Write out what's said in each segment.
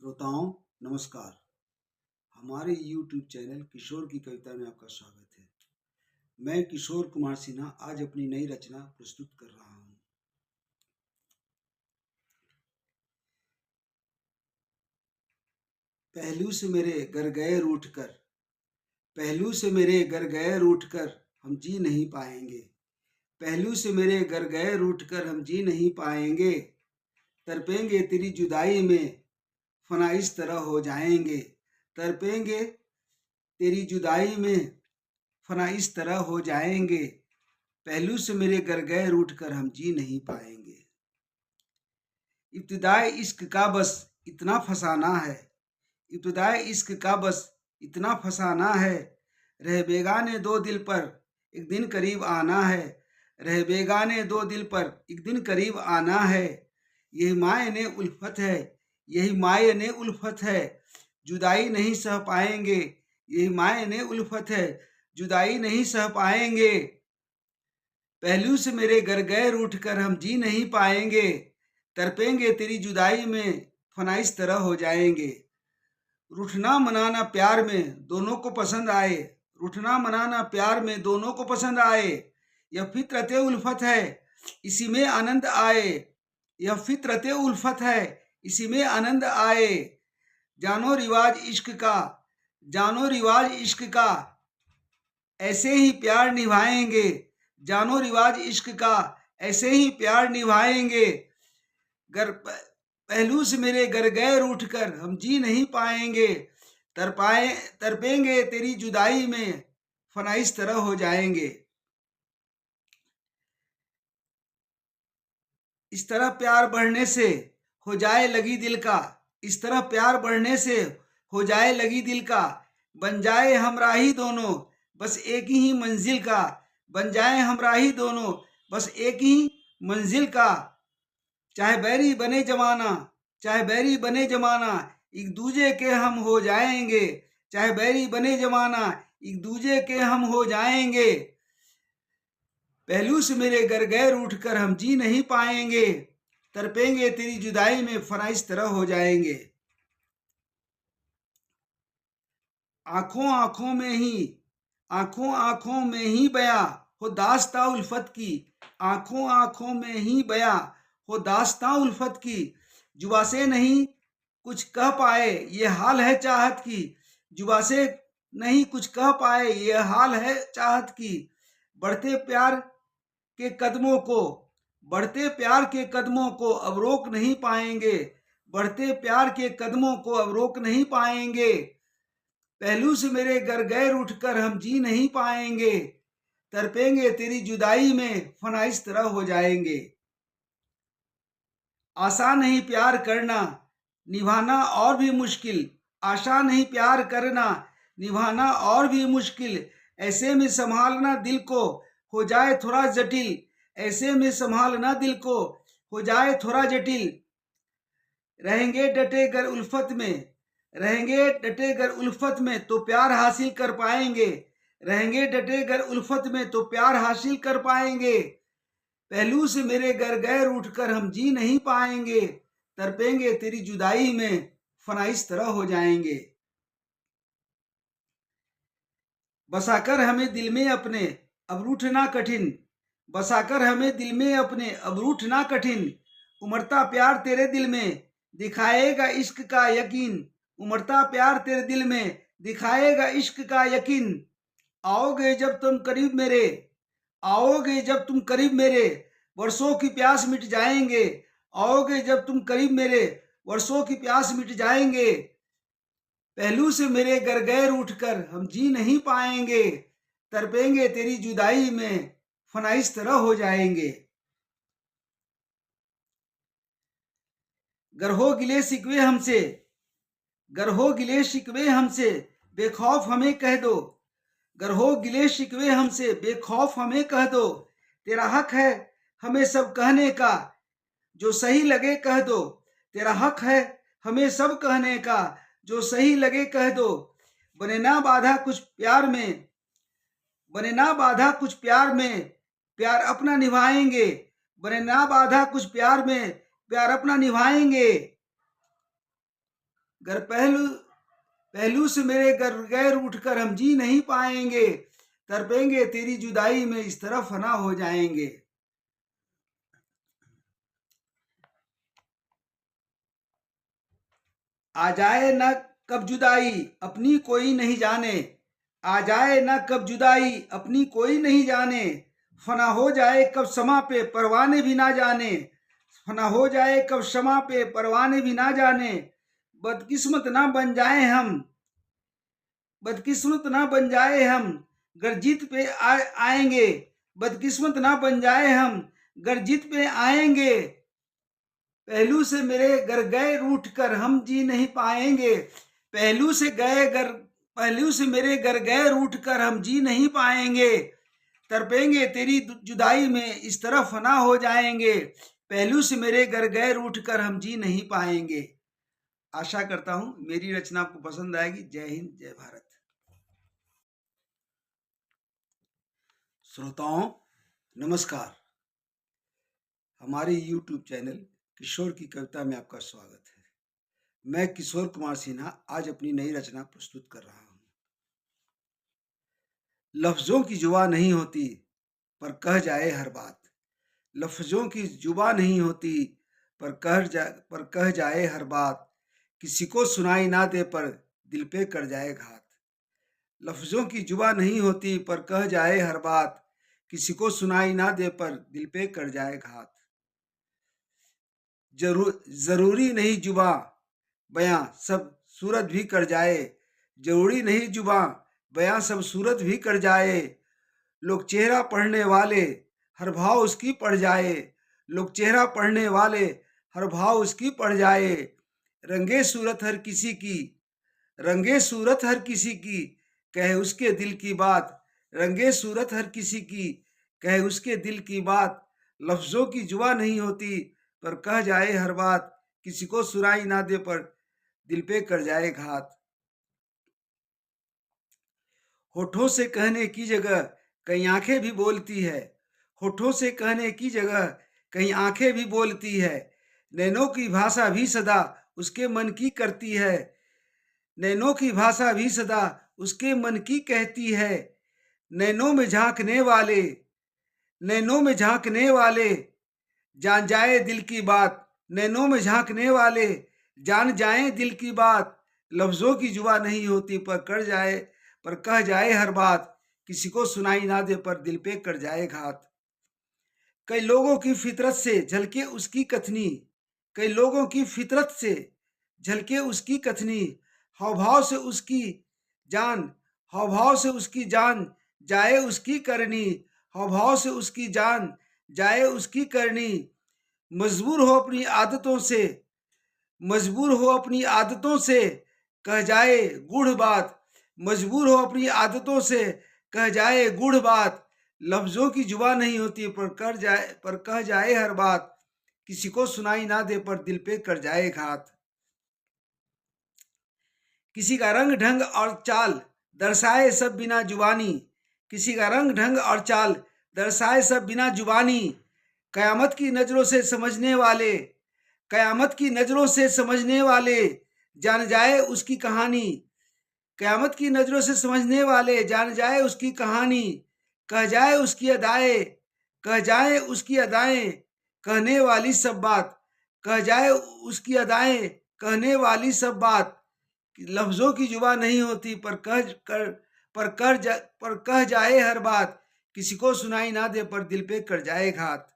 श्रोताओं नमस्कार। हमारे YouTube चैनल किशोर की कविता में आपका स्वागत है। मैं किशोर कुमार सिन्हा आज अपनी नई रचना प्रस्तुत कर रहा हूँ। पहलू से मेरे घर गए रूठ कर, पहलू से मेरे घर गए रूठ कर हम जी नहीं पाएंगे। पहलू से मेरे घर गए रूठ कर हम जी नहीं पाएंगे। तड़पेंगे तेरी जुदाई में फना इस तरह हो जाएंगे। तड़पेंगे तेरी जुदाई में फना इस तरह हो जाएंगे। पहलू से मेरे घर गए रूठ कर हम जी नहीं पाएंगे। इब्तिदाए इश्क का बस इतना फसाना है, इब्तिदाए इश्क का बस इतना फसाना है। रह बेगाने दो दिल पर एक दिन करीब आना है, रह बेगाने दो दिल पर एक दिन करीब आना है। यही मायने उल्फत है, यही मायने उल्फत है, जुदाई नहीं सह पाएंगे। यही मायने उल्फत है, जुदाई नहीं सह पाएंगे। पहलू से मेरे घर गए रूठ कर हम जी नहीं पाएंगे। तड़पेंगे तेरी जुदाई में फना इस तरह हो जाएंगे। रूठना मनाना प्यार में दोनों को पसंद आए, रूठना मनाना प्यार में दोनों को पसंद आए। यह फितरत उल्फत है, इसी में आनंद आए। यह फितरत उल्फत है, इसी में आनंद आए। जानो रिवाज इश्क का, जानो रिवाज इश्क का, ऐसे ही प्यार निभाएंगे। जानो रिवाज इश्क का, ऐसे ही प्यार निभाएंगे। घर पहलू से मेरे घर गए रूठ कर हम जी नहीं पाएंगे। तड़पेंगे तेरी जुदाई में फना इस तरह हो जाएंगे। इस तरह प्यार बढ़ने से हो जाए लगी दिल का, इस तरह प्यार बढ़ने से हो जाए लगी दिल का। बन जाए हमराही दोनों बस एक ही मंजिल का, बन जाए हमराही दोनों बस एक ही मंजिल का। चाहे बैरी बने जमाना, चाहे बैरी बने जमाना, एक दूजे के हम हो जाएंगे। चाहे बैरी बने जमाना, एक दूजे के हम हो जाएंगे। पहलू से मेरे घर गए रूठ कर हम जी नहीं पाएंगे। तड़पेंगे तेरी जुदाई में फना इस तरह हो जाएंगे। आंखों आंखों में ही, आंखों आंखों में ही बया हो दास्ता उल्फत की, आंखों आंखों में ही बया हो दास्ता उल्फत की। जुबा से नहीं कुछ कह पाए ये हाल है चाहत की, जुबा से नहीं कुछ कह पाए ये हाल है चाहत की। बढ़ते प्यार के कदमों को, बढ़ते प्यार के कदमों को अब रोक नहीं पाएंगे। बढ़ते प्यार के कदमों को अब रोक नहीं पाएंगे। पहलू से मेरे घर गए उठकर हम जी नहीं पाएंगे। तड़पेंगे तेरी जुदाई में फना इस तरह हो जाएंगे। आसान नहीं प्यार करना निभाना और भी मुश्किल, आसान नहीं प्यार करना निभाना और भी मुश्किल। ऐसे में संभालना दिल को हो जाए थोड़ा जटिल, ऐसे में संभालना दिल को हो जाए थोड़ा जटिल। रहेंगे डटे कर उल्फत में, रहेंगे डटे कर उल्फत में तो प्यार हासिल कर पाएंगे। रहेंगे डटे कर उल्फत में तो प्यार हासिल कर पाएंगे। पहलू से मेरे घर गए उठकर हम जी नहीं पाएंगे। तड़पेंगे तेरी जुदाई में फना इस तरह हो जाएंगे। बसाकर हमें दिल में अपने अब रूठना कठिन, बसाकर हमें दिल में अपने अब रूठना कठिन। उमड़ता प्यार तेरे दिल में दिखाएगा इश्क का यकीन, उमड़ता प्यार तेरे दिल में दिखाएगा इश्क का यकीन। आओगे जब तुम करीब मेरे, आओगे जब तुम करीब मेरे वर्षों की प्यास मिट जाएंगे। आओगे जब तुम करीब मेरे वर्षों की प्यास मिट जाएंगे। पहलू से मेरे घर गए उठकर हम जी नहीं पाएंगे। तड़पेंगे तेरी जुदाई में फना इस तरह हो जाएंगे। गर हो गिले शिकवे हमसे, गर हो गिले शिकवे हमसे बेखौफ हमें कह दो, गर हो गिले शिकवे हमसे बेखौफ हमें कह दो। तेरा हक है हमें सब कहने का जो सही लगे कह दो, तेरा हक है हमें सब कहने का जो सही लगे कह दो। बने ना बाधा कुछ प्यार में, बने ना बाधा कुछ प्यार में प्यार अपना निभाएंगे। बने ना बाधा कुछ प्यार में प्यार अपना निभाएंगे। गर पहलू पहलू से मेरे गर गैर उठकर हम जी नहीं पाएंगे, तड़पेंगे तेरी जुदाई में इस तरह फना हो जाएंगे। आ जाए न कब जुदाई अपनी कोई नहीं जाने, आ जाए न कब जुदाई अपनी कोई नहीं जाने, फना हो जाए कब समा पे परवाने भी ना जाने, फना हो जाए कब शमा पे परवाने भी ना जाने, बदकिस्मत ना बन जाए हम, बदकिस्मत ना बन जाए हम, गर जीत पे आएंगे, बदकिस्मत ना बन जाए हम, गर जीत पे आएंगे, पहलू से मेरे गर गए रूठ कर हम जी नहीं पाएंगे, पहलू से गए गर पहलू से मेरे गर गए रूठ कर हम जी नहीं पाएंगे, तड़पेंगे तेरी जुदाई में इस तरह फना हो जाएंगे, पहलू से मेरे गर गए रूठ कर हम जी नहीं पाएंगे। आशा करता हूं मेरी रचना आपको पसंद आएगी। जय हिंद, जय भारत। श्रोताओं नमस्कार, हमारे YouTube चैनल किशोर की कविता में आपका स्वागत है। मैं किशोर कुमार सिन्हा आज अपनी नई रचना प्रस्तुत कर रहा हूं। लफ्जों की जुबान नहीं होती पर कह जाए हर बात, लफ्जों की जुबान नहीं होती पर कह जाए हर बात, किसी को सुनाई ना दे पर दिल पे कर जाए घात। लफ्जों की जुबान नहीं होती पर कह जाए हर बात, किसी को सुनाई ना दे पर दिल पे कर जाए घात। जरूरी नहीं जुबा बयां सब सूरत भी कर जाए, जरूरी नहीं जुबा बयां सब सूरत भी कर जाए, लोग चेहरा पढ़ने वाले हर भाव उसकी पढ़ जाए, लोग चेहरा पढ़ने वाले हर भाव उसकी पढ़ जाए, रंगे सूरत हर किसी की, रंगे सूरत हर किसी की कहे उसके दिल की बात, रंगे सूरत हर किसी की कहे उसके दिल की बात, लफ्जों की जुआ नहीं होती पर कह जाए हर बात, किसी को सुनाई ना दे पर दिल पे कर जाए घात। होठों से कहने की जगह कहीं आंखें भी बोलती है, होठों से कहने की जगह कहीं आंखें भी बोलती है, नैनों की भाषा भी सदा उसके मन की करती है, नैनों की भाषा भी सदा उसके मन की कहती है, नैनों में झांकने वाले, नैनों में झांकने वाले जान जाए दिल की बात, नैनों में झांकने वाले जान जाए दिल की बात, लफ्जों की जुआ नहीं होती पर कह जाए हर बात, किसी को सुनाई ना दे पर दिल पे कर जाए घात। कई लोगों की फितरत से झलके उसकी कथनी, कई लोगों की फितरत से झलके उसकी कथनी, हाव भाव से उसकी जान, हाव भाव से उसकी जान जाए उसकी करनी, हाव भाव से उसकी जान जाए उसकी करनी, मजबूर हो अपनी आदतों से, मजबूर हो अपनी आदतों से कह जाए गूढ़ बात, मजबूर हो अपनी आदतों से कह जाए गूढ़ बात, लफ्जों की जुबा नहीं होती पर कह जाए हर बात, किसी को सुनाई ना दे पर दिल पे कर जाए घात। किसी का रंग ढंग और चाल दर्शाए सब बिना जुबानी, किसी का रंग ढंग और चाल दर्शाए सब बिना जुबानी, कयामत की नजरों से समझने वाले, कयामत की नजरों से समझने वाले जान जाए उसकी कहानी, कयामत की नजरों से समझने वाले जान जाए उसकी कहानी, कह जाए उसकी अदाएं, कह जाए उसकी अदाएं कहने वाली सब बात, कह जाए उसकी अदाएं कहने वाली सब बात, लफ्जों की जुबा नहीं होती पर कह जाए हर बात, किसी को सुनाई ना दे पर दिल पे कर जाए घात।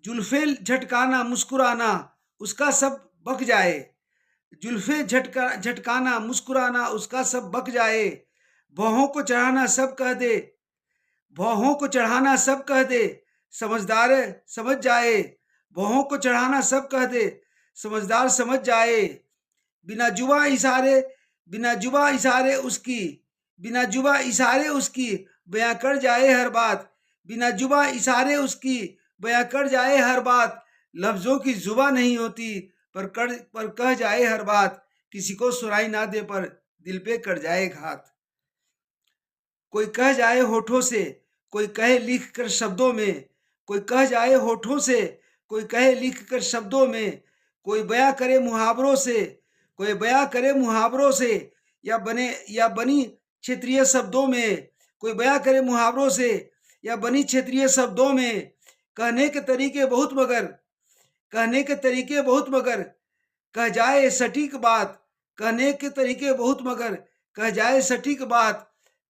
जुल्फे झटकाना मुस्कुराना उसका सब बक जाए, जुल्फे झटकाना मुस्कुराना उसका सब बक जाए, भौहों को चढ़ाना सब कह दे, भौहों को चढ़ाना सब कह दे समझदार समझ जाए, भौहों को चढ़ाना सब कह दे समझदार समझ जाए, बिना जुबा इशारे, बिना जुबा इशारे उसकी, बिना जुबा इशारे उसकी बयां कर जाए हर बात, बिना जुबा इशारे उसकी बयां कर जाए हर बात, लफ्जों की जुबा नहीं होती पर कह जाए हर बात, किसी को सुनाई ना दे पर दिल पे कर जाए घात। कोई कह जाए होठों से, कोई कहे लिख कर शब्दों में, कोई कह जाए होठों से, कोई कहे लिख कर शब्दों में, कोई बयां करे मुहावरों से, कोई बयां करे मुहावरों से, या बनी क्षेत्रीय शब्दों में, कोई बयां करे मुहावरों से या बनी क्षेत्रीय शब्दों में। कहने के तरीके बहुत मगर, कहने के तरीके बहुत मगर, कह जाए सटीक बात, कहने के तरीके बहुत मगर, कह जाए सटीक बात।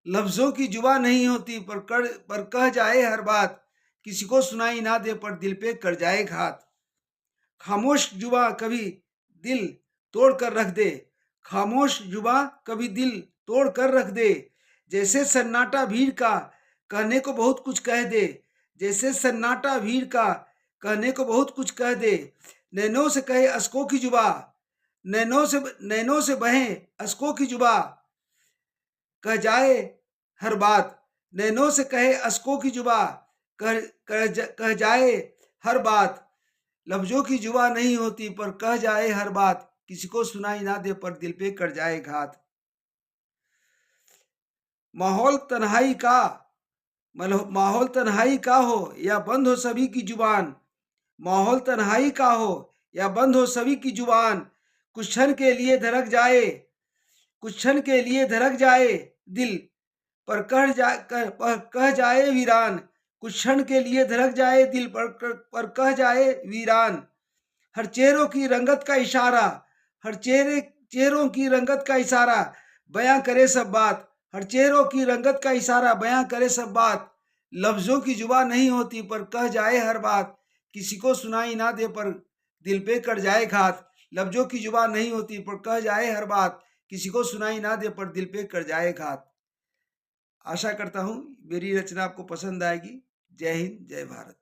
लफ्जों की जुबा नहीं होती पर कह जाए हर बात, किसी को सुनाई ना दे पर दिल पे कर जाए घात। खामोश जुबा कभी दिल तोड़ कर रख दे, खामोश जुबा कभी दिल तोड़ कर रख दे। जैसे सन्नाटा भीड़ का कहने को बहुत कुछ कह दे, जैसे सन्नाटा भीड़ का कहने को बहुत कुछ कह दे। नैनों से कहे अश्कों की जुबा, नैनों से बहे अश्कों की जुबा, कह जाए हर बात। नैनों से कहे अश्कों की जुबा, कह जाए हर बात। लफ्जों की जुबा नहीं होती पर कह जाए हर बात, किसी को सुनाई ना दे पर दिल पे कर जाए घात। माहौल तन्हाई का, माहौल तन्हाई का हो या बंद हो सभी की जुबान, माहौल तन्हाई का हो या बंद हो सभी की जुबान। कुछ क्षण के लिए धड़क जाए, कुछ क्षण के लिए धड़क जाए दिल, पर कह जाए वीरान। कुछ क्षण के लिए धड़क जाए दिल पर कह जाए वीरान। हर चेहरों की रंगत का इशारा, हर चेहरों की रंगत का इशारा बयां करे सब बात, हर चेहरों की रंगत का इशारा बयां करे सब बात। लफ्जों की जुबा नहीं होती पर कह जाए हर बात, किसी को सुनाई ना दे पर दिल पे कर जाए घात। लफ्जों की जुबा नहीं होती पर कह जाए हर बात, किसी को सुनाई ना दे पर दिल पे कर जाए घात। आशा करता हूँ मेरी रचना आपको पसंद आएगी। जय हिंद, जय भारत।